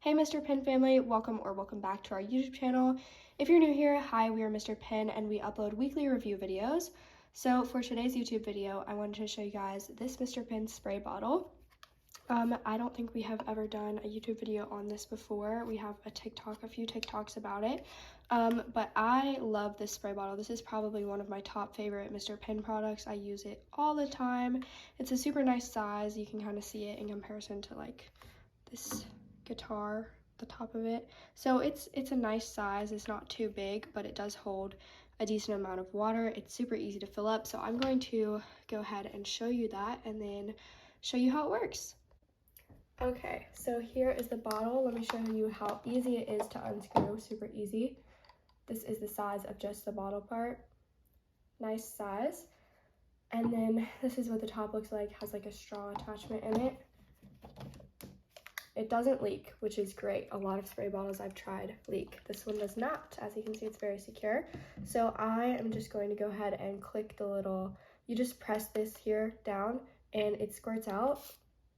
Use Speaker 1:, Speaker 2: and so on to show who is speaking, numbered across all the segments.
Speaker 1: Hey Mr. Pin family, welcome back to our YouTube channel. If you're new here, hi, we are Mr. Pin and we upload weekly review videos. So for today's YouTube video, I wanted to show you guys this Mr. Pin spray bottle. I don't think we have ever done a YouTube video on this before. We have a few TikToks about it. But I love this spray bottle. This is probably one of my top favorite Mr. Pin products. I use it all the time. It's a super nice size. You can kind of see it in comparison to like this guitar, the top of it. So it's a nice size. It's not too big, but it does hold a decent amount of water. It's super easy to fill up. So I'm going to go ahead and show you that and then show you how it works. Okay, so here is the bottle. Let me show you how easy it is to unscrew. Super easy. This is the size of just the bottle part. Nice size. And then this is what the top looks like. It has like a straw attachment in it. It doesn't leak, which is great. A lot of spray bottles I've tried leak. This one does not. As you can see, it's very secure. So I am just going to go ahead and click the little, you just press this here down and it squirts out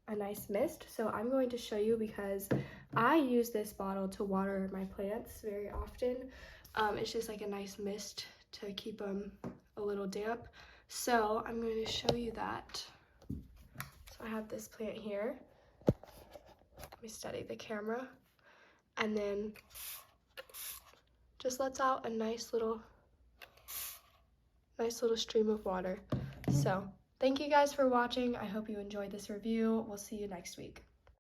Speaker 1: a nice mist. So I'm going to show you because I use this bottle to water my plants very often. It's just like a nice mist to keep them a little damp. So I'm going to show you that. So I have this plant here. Let me steady the camera, and then just lets out a nice little stream of water. So thank you guys for watching. I hope you enjoyed this review. We'll see you next week.